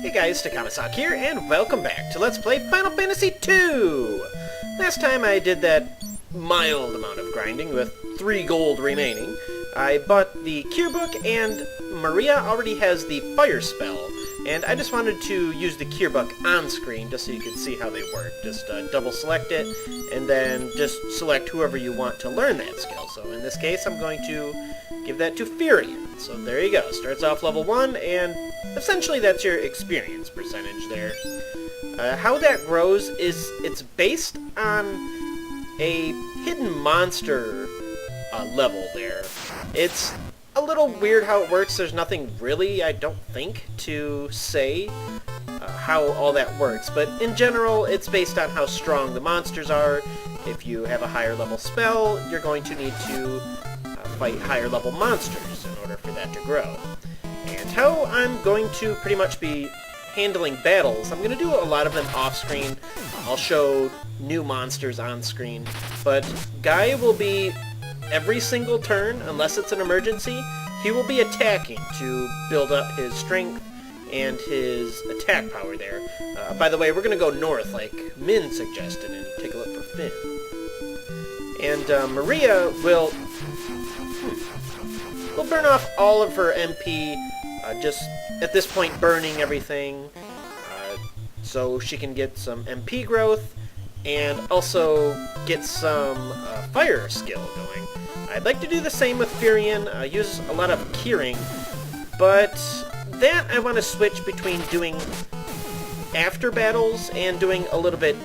Hey guys, Takamasak here, and welcome back to Let's Play Final Fantasy II! Last time I did that mild amount of grinding with 3 gold remaining. I bought the Cure Book, and Maria already has the Fire Spell, and I just wanted to use the Cure Book on screen just so you could see how they work. Just double select it, and then just select whoever you want to learn that skill. So in this case, I'm going to give that to Phin. So there you go. Starts off level 1, and essentially that's your experience percentage there. How that grows is it's based on a hidden monster level there. It's a little weird how it works. There's nothing really, I don't think, to say how all that works. But in general, it's based on how strong the monsters are. If you have a higher level spell, you're going to need to fight higher level monsters in order for that to grow. And how I'm going to pretty much be handling battles, I'm going to do a lot of them off screen. I'll show new monsters on screen, but Guy will be, every single turn, unless it's an emergency, he will be attacking to build up his strength and his attack power there. By the way, we're going to go north like Min suggested and take a look for Phin. And Maria will burn off all of her MP, just at this point burning everything, so she can get some MP growth and also get some fire skill going. I'd like to do the same with Phin, use a lot of curing, but that I want to switch between doing after battles and doing a little bit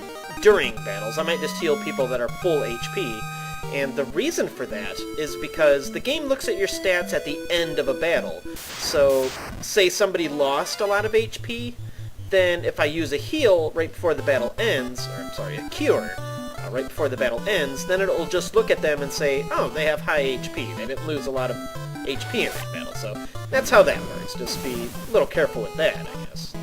during battles. I might just heal people that are full HP. And the reason for that is because the game looks at your stats at the end of a battle. So, say somebody lost a lot of HP, then if I use a heal right before the battle ends, or I'm sorry, a cure, right before the battle ends, then it'll just look at them and say, oh, they have high HP. They didn't lose a lot of HP in that battle. So, that's how that works. Just be a little careful with that, I guess.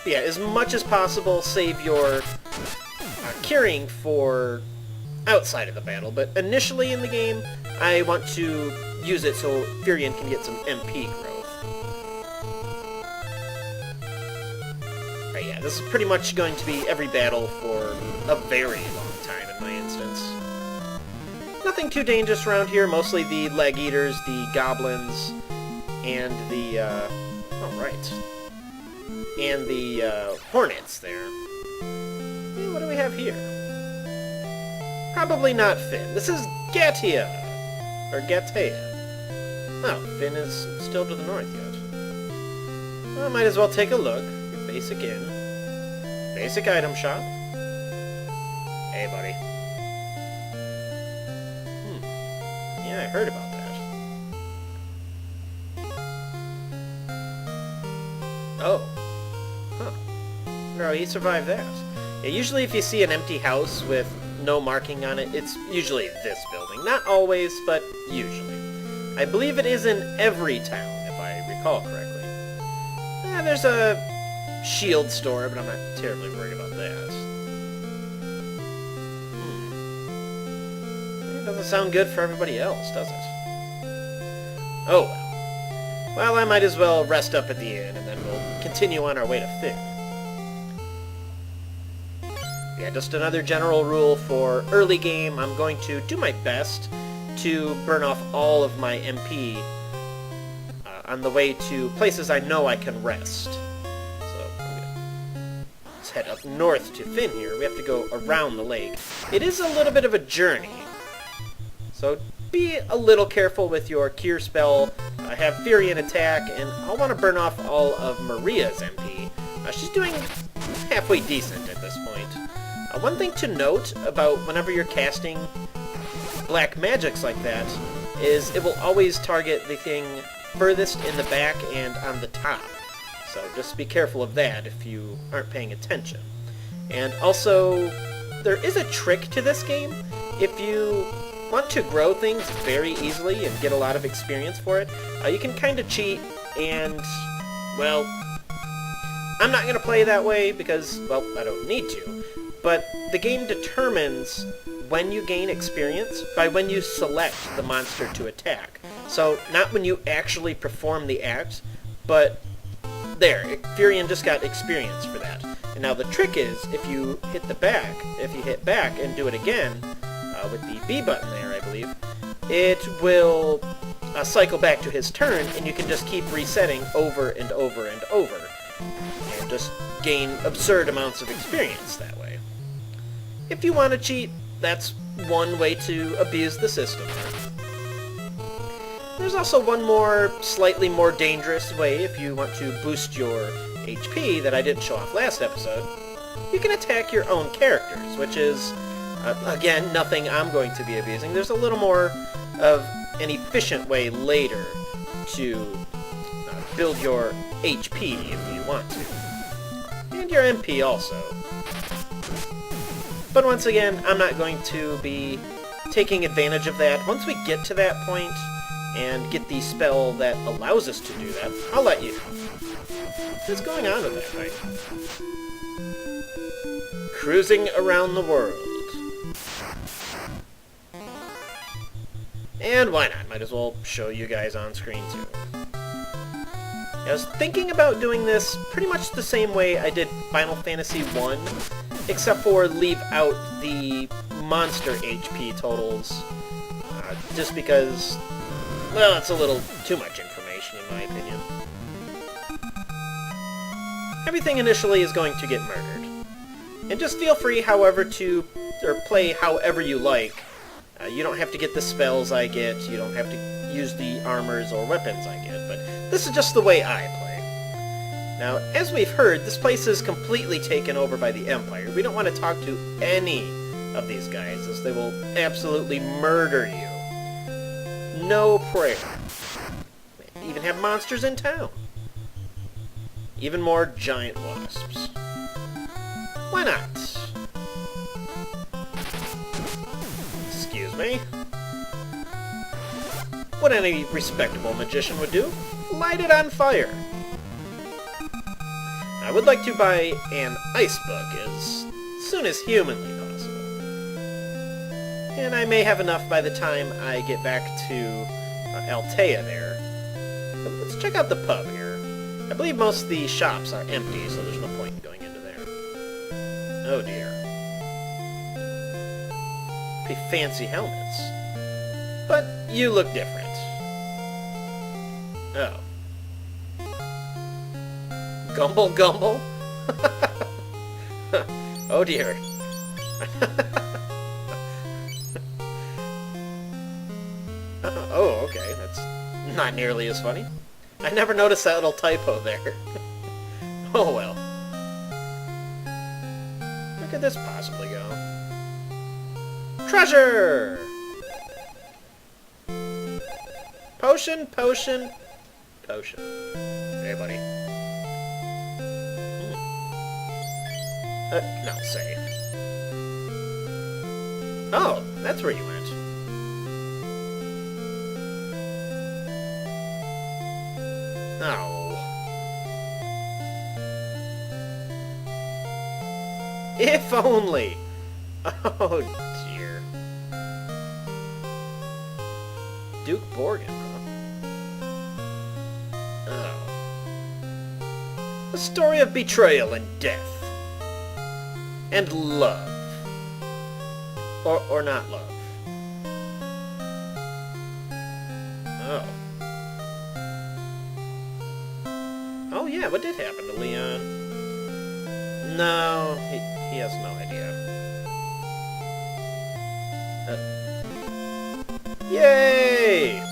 But yeah, as much as possible, save your curing for outside of the battle, but initially in the game, I want to use it so Phin can get some MP growth. Right, yeah, this is pretty much going to be every battle for a very long time in my instance. Nothing too dangerous around here, mostly the leg eaters, the goblins, and the, and the hornets there. What do we have here? Probably not Phin. This is Gatia. Or Gatea. Oh, Phin is still to the north yet. Well, I might as well take a look. Your basic inn. Basic item shop. Hey, buddy. Yeah, I heard about that. Oh. Huh. No, he survived that. Yeah, usually if you see an empty house with no marking on it, it's usually this building. Not always, but usually. I believe it is in every town, if I recall correctly. There's a shield store, but I'm not terribly worried about that. It doesn't sound good for everybody else, does it? Oh well. Well, I might as well rest up at the inn, and then we'll continue on our way to Phin. Yeah, just another general rule for early game. I'm going to do my best to burn off all of my MP on the way to places I know I can rest. So, let's head up north to Phin here. We have to go around the lake. It is a little bit of a journey, so be a little careful with your cure spell. I have Phin attack, and I'll want to burn off all of Maria's MP. She's doing halfway decent at this point. One thing to note about whenever you're casting black magics like that is it will always target the thing furthest in the back and on the top. So just be careful of that if you aren't paying attention. And also, there is a trick to this game. If you want to grow things very easily and get a lot of experience for it, you can kind of cheat and, well, I'm not going to play that way because, well, I don't need to. But the game determines when you gain experience by when you select the monster to attack. So not when you actually perform the act, But there, Furion just got experience for that. And now the trick is, if you hit back and do it again, with the B button there, I believe, it will cycle back to his turn, and you can just keep resetting over and over and over. And just gain absurd amounts of experience that way. If you want to cheat, that's one way to abuse the system. There's also one more, slightly more dangerous way if you want to boost your HP that I didn't show off last episode. You can attack your own characters, which is, again, nothing I'm going to be abusing. There's a little more of an efficient way later to build your HP if you want to. And your MP also. But once again, I'm not going to be taking advantage of that. Once we get to that point and get the spell that allows us to do that, I'll let you know. What's going on with that thing? Cruising around the world. And why not? Might as well show you guys on screen too. I was thinking about doing this pretty much the same way I did Final Fantasy 1, except for leave out the monster HP totals, just because, well, it's a little too much information in my opinion. Everything initially is going to get murdered. And just feel free, however, to play however you like. You don't have to get the spells I get, you don't have to use the armors or weapons I get, but this is just the way I play. Now, as we've heard, this place is completely taken over by the Empire. We don't want to talk to any of these guys, as they will absolutely murder you. No prayer. We even have monsters in town. Even more giant wasps. Why not? Excuse me. What any respectable magician would do? Light it on fire. I would like to buy an ice book as soon as humanly possible. And I may have enough by the time I get back to Altea there. But let's check out the pub here. I believe most of the shops are empty, so there's no point in going into there. Oh dear. Pretty fancy helmets. But you look different. Oh. Gumble Gumble? Oh dear. Oh, okay. That's not nearly as funny. I never noticed that little typo there. Oh well. Where could this possibly go? Treasure! Potion, potion, potion. Hey, buddy. No, say. Oh, that's where you went. Oh. If only! Oh, dear. Duke Borgin, huh? Oh. A story of betrayal and death. And love. Or not love. Oh. Oh yeah, what did happen to Leon? No, he has no idea. Yay!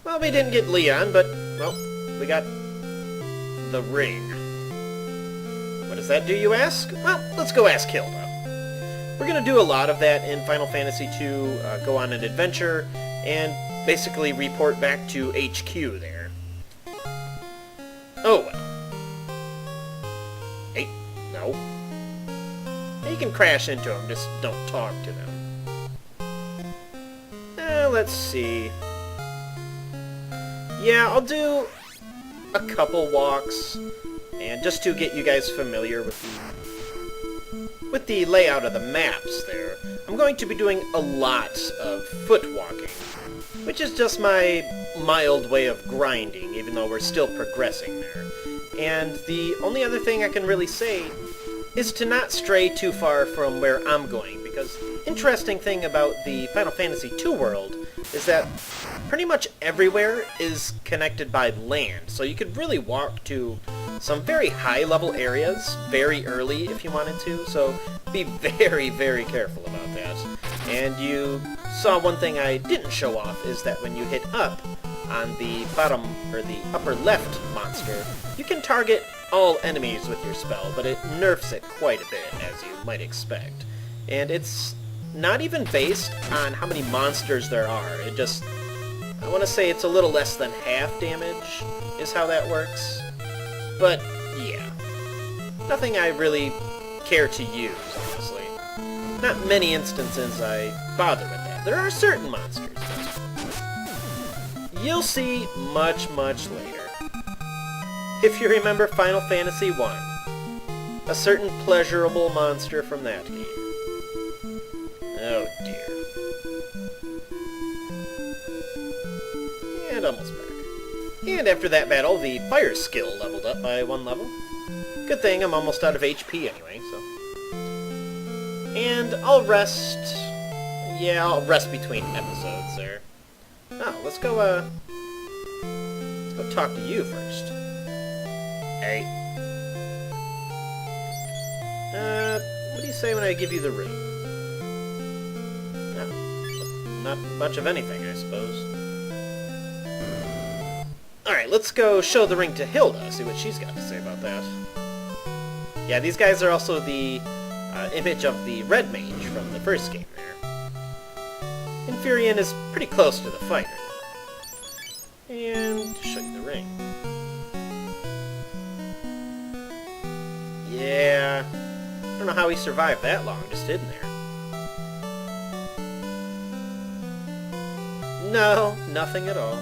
Well, we didn't get Leon, but, well, we got the ring. What does that do, you ask? Well, let's go ask Hilda. We're going to do a lot of that in Final Fantasy II, go on an adventure, and basically report back to HQ there. Oh, well. Hey, no. You can crash into them, just don't talk to them. Let's see. Yeah, I'll do a couple walks, and just to get you guys familiar with the layout of the maps there, I'm going to be doing a lot of foot walking. which is just my mild way of grinding, even though we're still progressing there. And the only other thing I can really say is to not stray too far from where I'm going, because interesting thing about the Final Fantasy II world is that pretty much everywhere is connected by land, so you could really walk to some very high-level areas very early if you wanted to, so be very, very careful about that. And you saw one thing I didn't show off is that when you hit up on the bottom, or the upper left monster, you can target all enemies with your spell, but it nerfs it quite a bit, as you might expect. And it's not even based on how many monsters there are, it just, I want to say it's a little less than half damage, is how that works. But, yeah. Nothing I really care to use, honestly. Not many instances I bother with that. There are certain monsters, but you'll see much, much later. If you remember Final Fantasy I, a certain pleasurable monster from that game. Oh dear. And almost back. And after that battle, the fire skill leveled up by 1 level. Good thing I'm almost out of HP anyway, so. And I'll rest... Yeah, I'll rest between episodes there. Oh, let's go talk to you first. Hey. What do you say when I give you the ring? No, not much of anything, I suppose. Alright, let's go show the ring to Hilda, see what she's got to say about that. Yeah, these guys are also the image of the red mage from the first game there. Infurion is pretty close to the fighter. And show you the ring. Yeah, I don't know how he survived that long, just hidden there. No, nothing at all.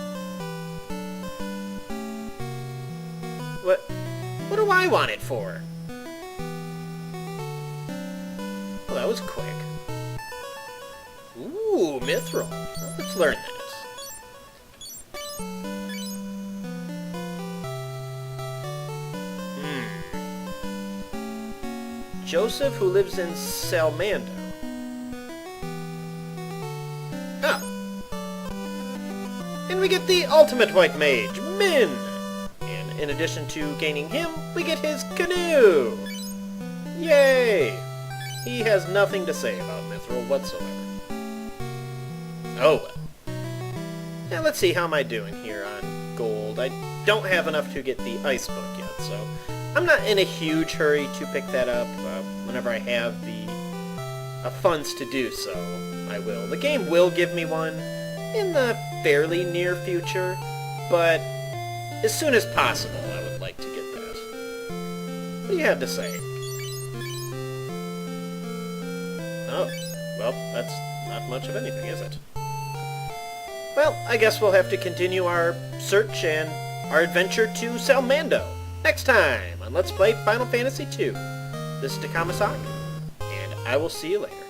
What do I want it for? Well, that was quick. Ooh, Mithril. Well, let's learn that. Joseph, who lives in Salmando. Oh. And we get the ultimate white mage, Min! And in addition to gaining him, we get his canoe! Yay! He has nothing to say about Mithril whatsoever. Oh well. Now let's see, how am I doing here on gold? I don't have enough to get the ice book yet, so I'm not in a huge hurry to pick that up. Whenever I have the funds to do so, I will. The game will give me one in the fairly near future, but as soon as possible I would like to get that. What do you have to say? Oh, well, that's not much of anything, is it? Well, I guess we'll have to continue our search and our adventure to Salmando next time on Let's Play Final Fantasy II. This is Takamasak, and I will see you later.